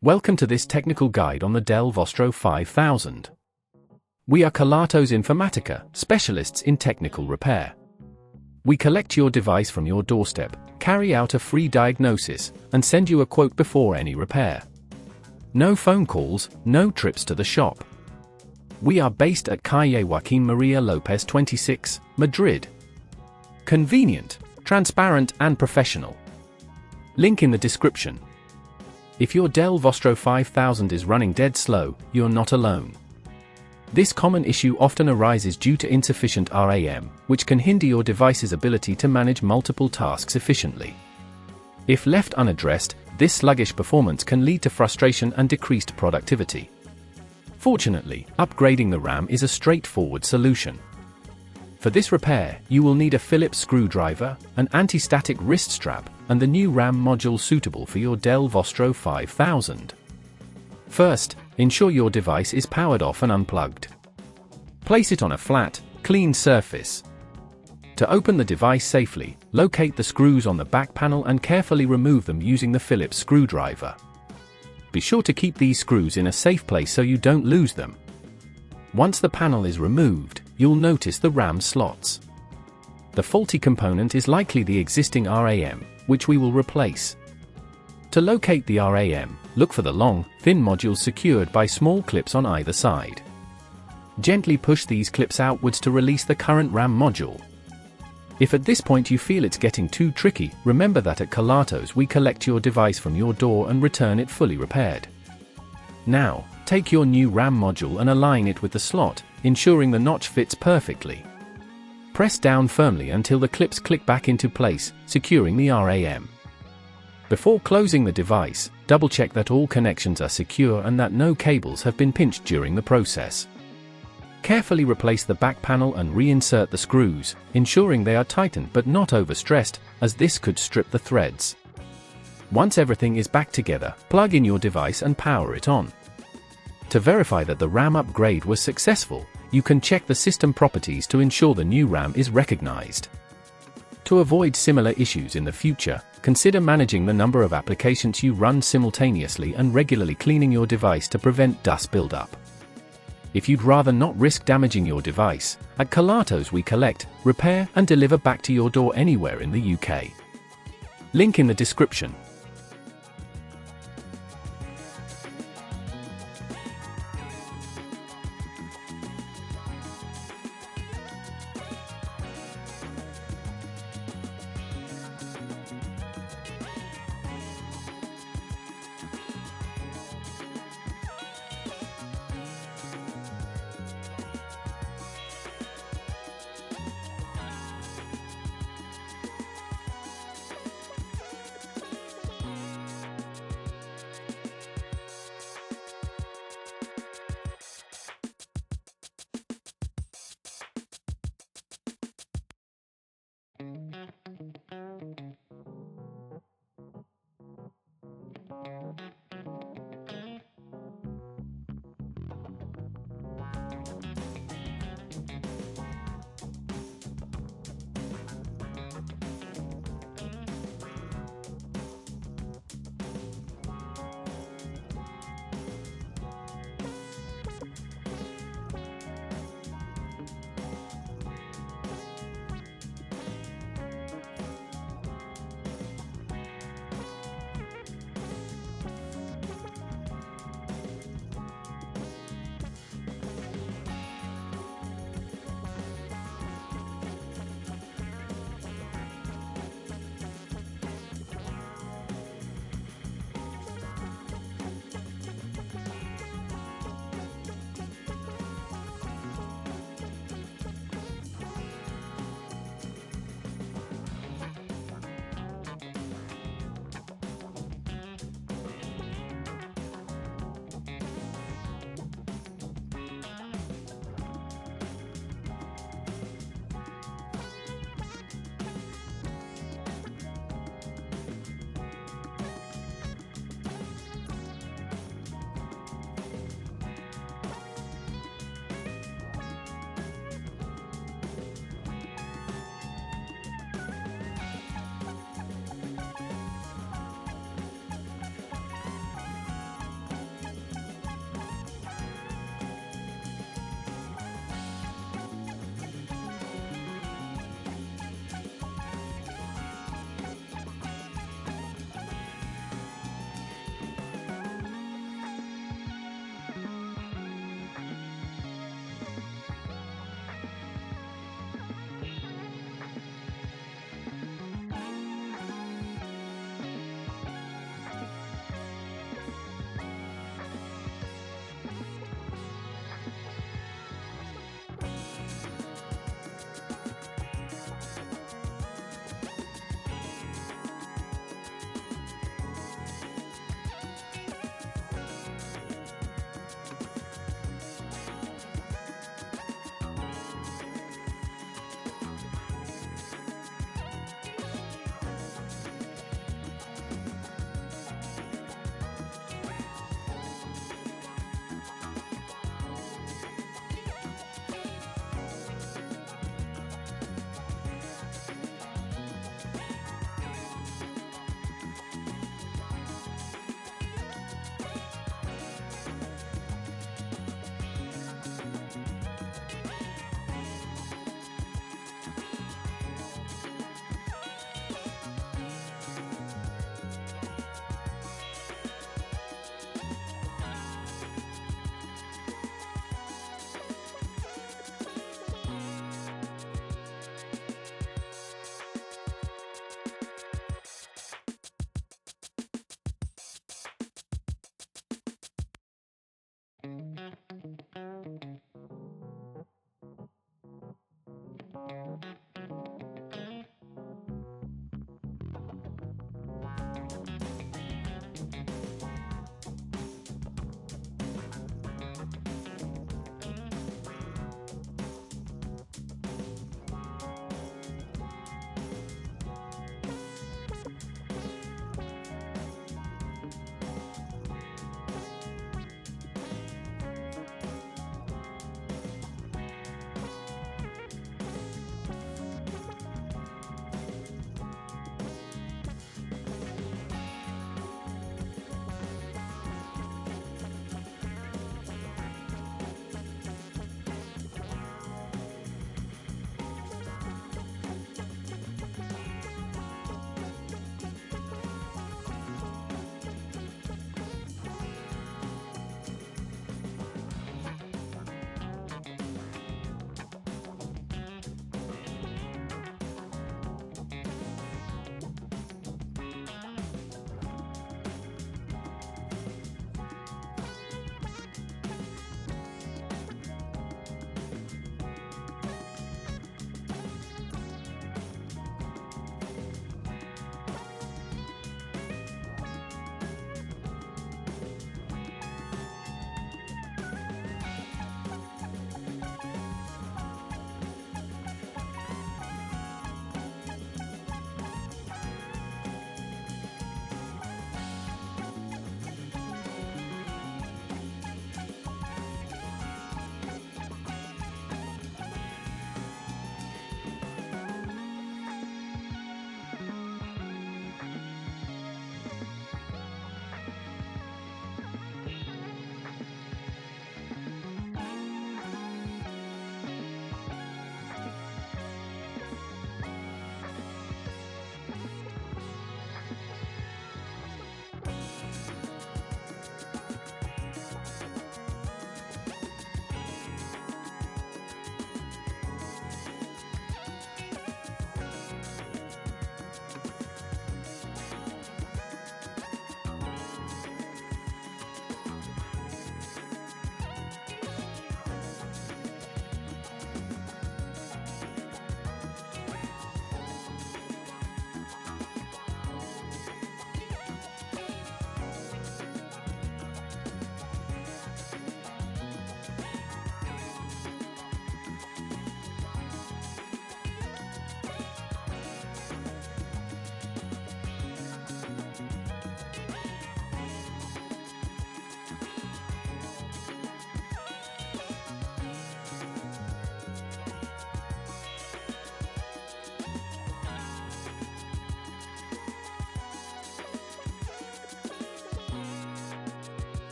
Welcome to this technical guide on the DELL Vostro 5000. We are Kelatos Informatica, specialists in technical repair. We collect your device from your doorstep, carry out a free diagnosis, and send you a quote before any repair. No phone calls, no trips to the shop. We are based at Calle Joaquín María López 26, Madrid. Convenient, transparent and professional. Link in the description. If your DELL Vostro 5000 is running dead slow, you're not alone. This common issue often arises due to insufficient RAM, which can hinder your device's ability to manage multiple tasks efficiently. If left unaddressed, this sluggish performance can lead to frustration and decreased productivity. Fortunately, upgrading the RAM is a straightforward solution. For this repair, you will need a Phillips screwdriver, an anti-static wrist strap, and the new RAM module suitable for your DELL Vostro 5000. First, ensure your device is powered off and unplugged. Place it on a flat, clean surface. To open the device safely, locate the screws on the back panel and carefully remove them using the Phillips screwdriver. Be sure to keep these screws in a safe place so you don't lose them. Once the panel is removed, you'll notice the RAM slots. The faulty component is likely the existing RAM, which we will replace. To locate the RAM, look for the long, thin modules secured by small clips on either side. Gently push these clips outwards to release the current RAM module. If at this point you feel it's getting too tricky, remember that at Kelatos we collect your device from your door and return it fully repaired. Now, take your new RAM module and align it with the slot, ensuring the notch fits perfectly. Press down firmly until the clips click back into place, securing the RAM. Before closing the device, double-check that all connections are secure and that no cables have been pinched during the process. Carefully replace the back panel and reinsert the screws, ensuring they are tightened but not overstressed, as this could strip the threads. Once everything is back together, plug in your device and power it on. To verify that the RAM upgrade was successful, you can check the system properties to ensure the new RAM is recognized. To avoid similar issues in the future, consider managing the number of applications you run simultaneously and regularly cleaning your device to prevent dust buildup. If you'd rather not risk damaging your device, at Kelatos we collect, repair and deliver back to your door anywhere in the UK. Link in the description.